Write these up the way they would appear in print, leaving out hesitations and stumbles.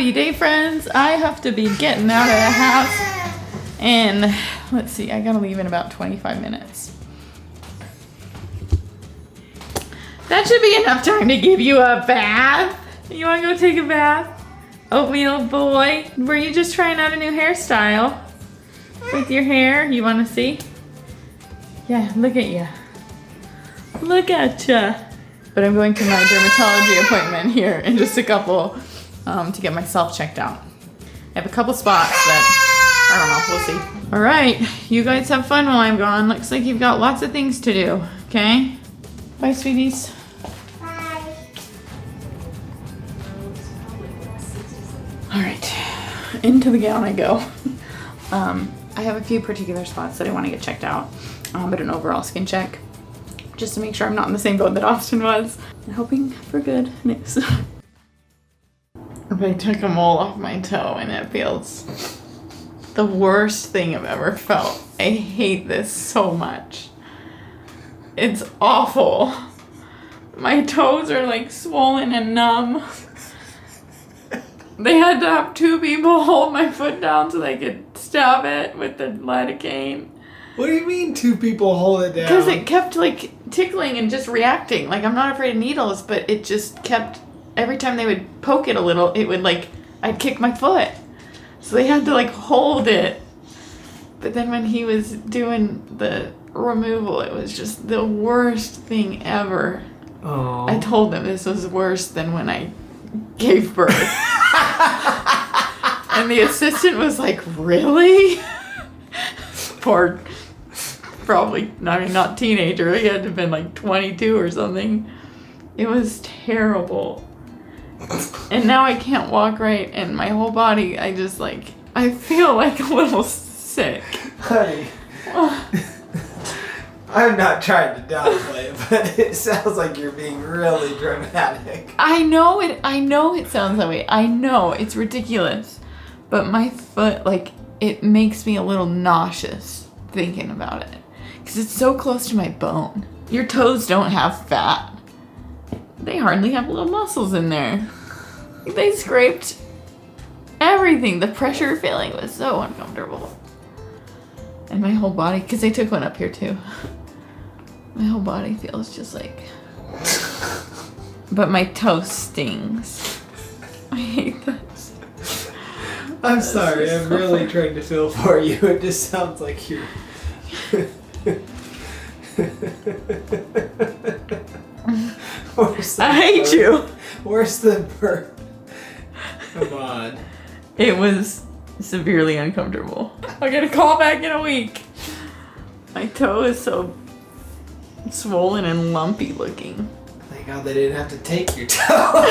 happy day, friends. I have to be getting out of the house. And let's see, I gotta leave in about 25 minutes. That should be enough time to give you a bath. You wanna go take a bath? Oatmeal boy, were you just trying out a new hairstyle? With your hair, you wanna see? Yeah, look at ya. Look at ya. But I'm going to my dermatology appointment here in just a couple to get myself checked out. I have a couple spots that, I don't know, we'll see. All right, you guys have fun while I'm gone. Looks like you've got lots of things to do, okay? Bye, sweeties. Bye. All right, into the gown I go. I have a few particular spots that I want to get checked out, but an overall skin check, just to make sure I'm not in the same boat that Austin was. I'm hoping for good news. I took a mole off my toe and it feels the worst thing I've ever felt. I hate this so much. It's awful. My toes are like swollen and numb. They had to have 2 people hold my foot down so they could stab it with the lidocaine. What do you mean 2 people hold it down? Because it kept like tickling and just reacting. Like, I'm not afraid of needles, but it just kept, every time they would poke it a little, it would like, I'd kick my foot. So they had to like hold it. But then when he was doing the removal, it was just the worst thing ever. Oh. I told them this was worse than when I gave birth. And the assistant was like, really? Poor, probably, I mean, not teenager. He had to have been like 22 or something. It was terrible. And now I can't walk right, and my whole body, I just like, I feel like a little sick. Honey, I'm not trying to downplay it, but it sounds like you're being really dramatic. I know it sounds that way. I know, it's ridiculous. But my foot, like, it makes me a little nauseous thinking about it. Because it's so close to my bone. Your toes don't have fat. They hardly have little muscles in there. They scraped everything. The pressure feeling was so uncomfortable. And my whole body, because they took one up here too. My whole body feels just like... But my toe stings. I hate this. I'm sorry, I'm really trying to feel for you. It just sounds like you're... I hate you. Worse than birth. Come on. It was severely uncomfortable. I'll get a call back in a week. My toe is so swollen and lumpy looking. Thank God they didn't have to take your toe.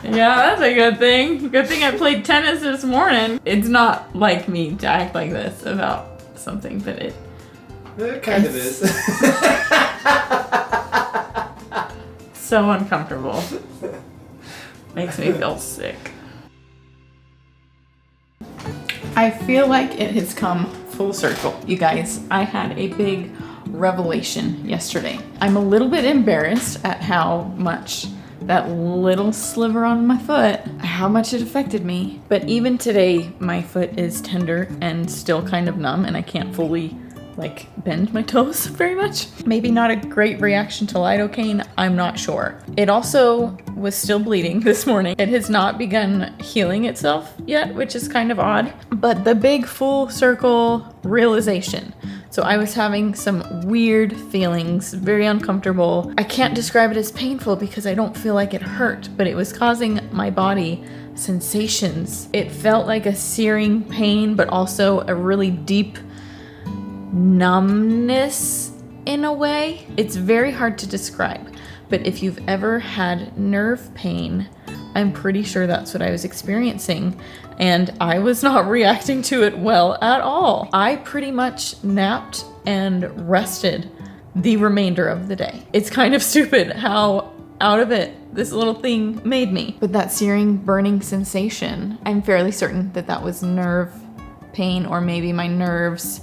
Yeah, that's a good thing. Good thing I played tennis this morning. It's not like me to act like this about something, but it kind of is. So uncomfortable. Makes me feel sick. I feel like it has come full circle. You guys, I had a big revelation yesterday. I'm a little bit embarrassed at how much that little sliver on my foot, how much it affected me. But even today, my foot is tender and still kind of numb, and I can't fully like bend my toes very much. Maybe not a great reaction to lidocaine, I'm not sure. It also was still bleeding this morning. It has not begun healing itself yet, which is kind of odd. But the big full circle realization. So I was having some weird feelings, very uncomfortable. I can't describe it as painful because I don't feel like it hurt, but it was causing my body sensations. It felt like a searing pain, but also a really deep numbness in a way. It's very hard to describe, but if you've ever had nerve pain, I'm pretty sure that's what I was experiencing, and I was not reacting to it well at all. I pretty much napped and rested the remainder of the day. It's kind of stupid how out of it this little thing made me. But that searing, burning sensation, I'm fairly certain that that was nerve pain, or maybe my nerves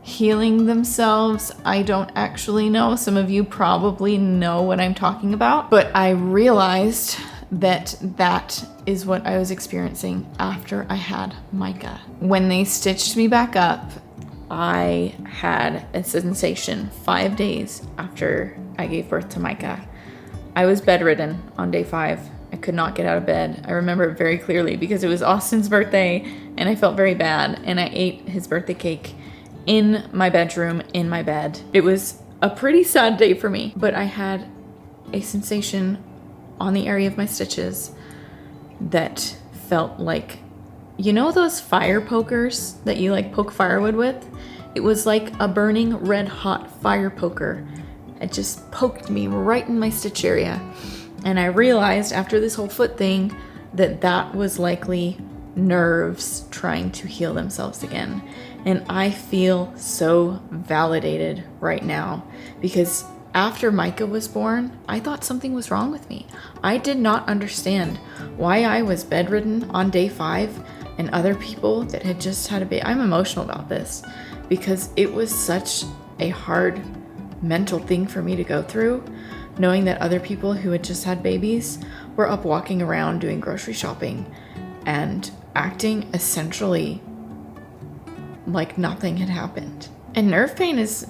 healing themselves. I don't actually know. Some of you probably know what I'm talking about. But I realized that is what I was experiencing after I had Micah. When they stitched me back up, I had a sensation 5 days after I gave birth to Micah. I was bedridden on day 5. I could not get out of bed. I remember it very clearly because it was Austin's birthday and I felt very bad, and I ate his birthday cake in my bedroom, in my bed. It was a pretty sad day for me, but I had a sensation on the area of my stitches that felt like, you know those fire pokers that you like poke firewood with? It was like a burning red hot fire poker. It just poked me right in my stitch area. And I realized after this whole foot thing that that was likely nerves trying to heal themselves again. And I feel so validated right now because after Micah was born, I thought something was wrong with me. I did not understand why I was bedridden on day 5 and other people that had just had a baby. I'm emotional about this because it was such a hard mental thing for me to go through, knowing that other people who had just had babies were up walking around doing grocery shopping and acting essentially like nothing had happened. And nerve pain is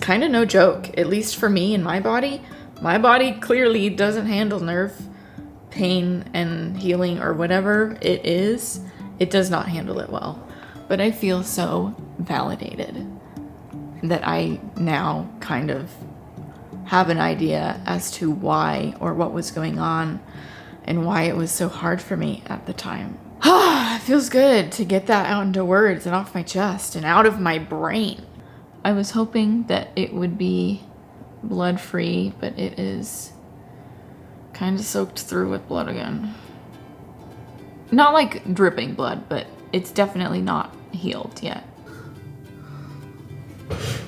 kind of no joke, at least for me and my body. My body clearly doesn't handle nerve pain and healing or whatever it is. It does not handle it well. But I feel so validated that I now kind of have an idea as to why or what was going on and why it was so hard for me at the time. It feels good to get that out into words and off my chest and out of my brain. I was hoping that it would be blood free, but it is kind of soaked through with blood again. Not like dripping blood, but it's definitely not healed yet.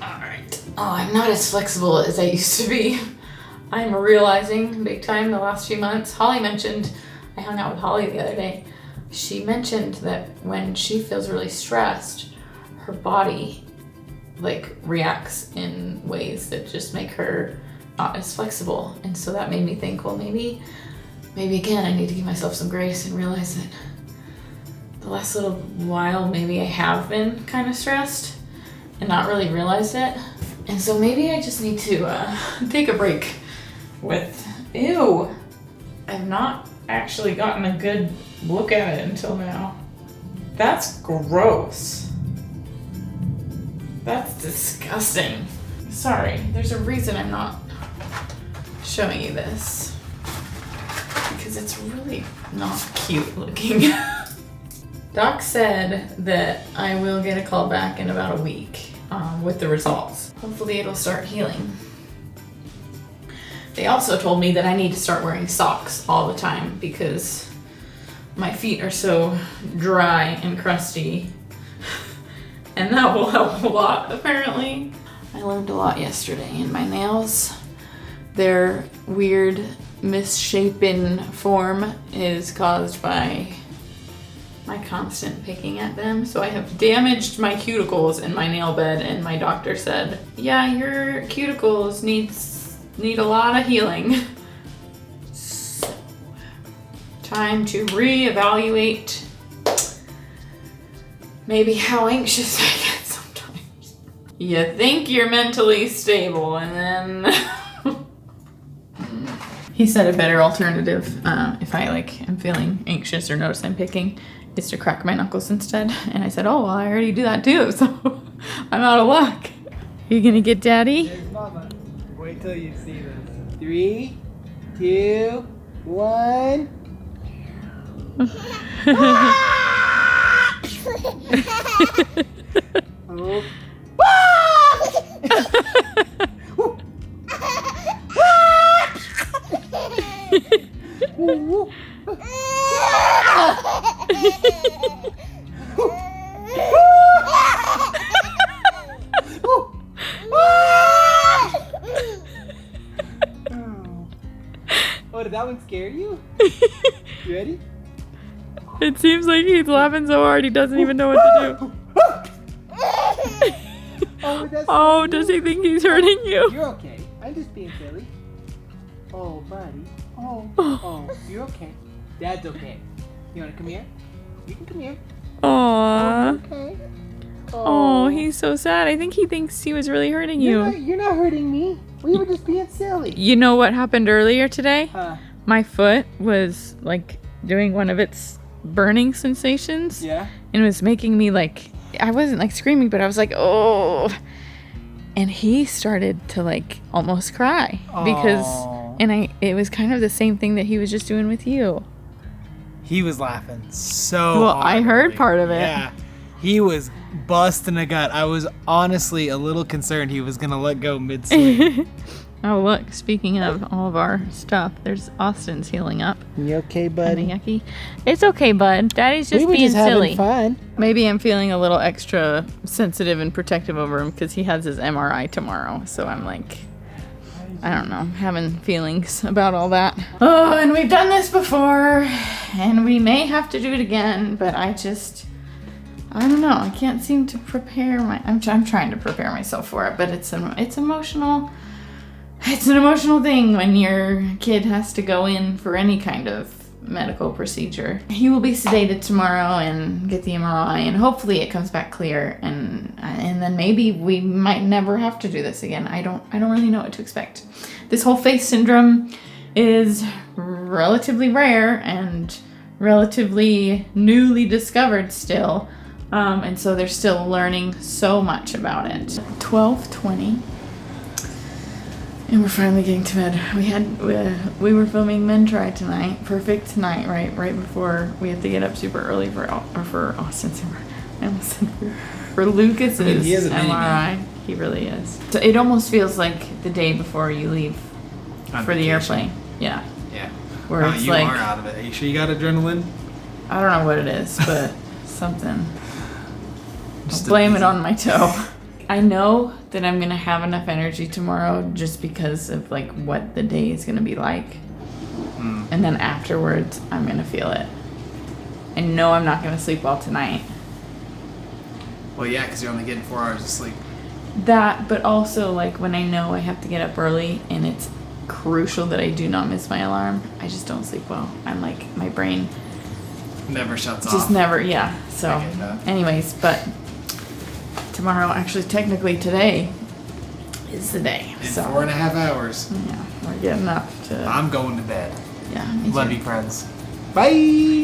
Alright. Oh, I'm not as flexible as I used to be. I'm realizing big time the last few months. Holly mentioned, I hung out with Holly the other day. She mentioned that when she feels really stressed, her body like reacts in ways that just make her not as flexible. And so that made me think, well, maybe again, I need to give myself some grace and realize that the last little while, maybe I have been kind of stressed and not really realized it. And so maybe I just need to take a break with, ew, I've not actually gotten a good look at it until now. That's gross. That's disgusting. Sorry, there's a reason I'm not showing you this. Because it's really not cute looking. Doc said that I will get a call back in about a week with the results. Hopefully it'll start healing. They also told me that I need to start wearing socks all the time because my feet are so dry and crusty. And that will help a lot, apparently. I learned a lot yesterday, and my nails, their weird misshapen form is caused by my constant picking at them. So I have damaged my cuticles in my nail bed, and my doctor said, yeah, your cuticles need a lot of healing. So, time to reevaluate maybe how anxious I get sometimes. You think you're mentally stable, and then he said a better alternative if I am feeling anxious or notice I'm picking is to crack my knuckles instead. And I said, oh, well, I already do that too, so I'm out of luck. You gonna get daddy? Here's mama. Wait till you see this. 3, 2, 1. Oh. Oh, did that one scare you? You ready? It seems like he's laughing so hard he doesn't even know what to do. Oh, does he think he's hurting you? You're okay. I'm just being silly. Oh, buddy. Oh, you're okay. Dad's okay. You wanna come here? You can come here. Aww. Okay. Oh, he's so sad. I think he thinks he was really hurting you. You're not hurting me. We were just being silly. You know what happened earlier today? Huh? My foot was like doing one of its burning sensations. Yeah. And it was making me like, I wasn't like screaming, but I was like, oh. And he started to like almost cry because, and it was kind of the same thing that he was just doing with you. He was laughing so Well, hard. I heard part of it. Yeah. He was busting a gut. I was honestly a little concerned he was going to let go mid-swing. Oh, look, speaking of all of our stuff, there's Austin's healing up. You okay, Kinda buddy? yucky. It's okay, bud. Daddy's just we were being just having silly. fun. Maybe I'm feeling a little extra sensitive and protective over him because he has his MRI tomorrow. So I'm like, I don't know, having feelings about all that. Oh, and we've done this before, and we may have to do it again, but I don't know. I can't seem to prepare I'm trying to prepare myself for it, but it's emotional. It's an emotional thing when your kid has to go in for any kind of medical procedure. He will be sedated tomorrow and get the MRI, and hopefully it comes back clear, and then maybe we might never have to do this again. I don't really know what to expect. This whole face syndrome is relatively rare and relatively newly discovered still, and so they're still learning so much about it. 12:20. And we're finally getting to bed. We were filming Men Try tonight. Perfect night, right before we have to get up super early for Austin's MRI. I almost said for Lucas's he is a MRI. He really is. So it almost feels like the day before you leave On for the vacation. airplane. Yeah. Yeah. Where it's you like, are out of it. Are you sure you got adrenaline? I don't know what it is, but something. Just I'll blame it on my toe. I know that I'm gonna have enough energy tomorrow just because of like what the day is gonna be like. And then afterwards I'm gonna feel it. I know I'm not gonna sleep well tonight. Well, yeah, because you're only getting 4 hours of sleep. That, but also like when I know I have to get up early and it's crucial that I do not miss my alarm, I just don't sleep well. I'm like, my brain Never shuts off. just never, yeah. So I get that. anyways, but tomorrow, actually technically today is the day. In So 4.5 hours. yeah, we're getting up to I'm going to bed. yeah, me Love too. you, friends. Bye.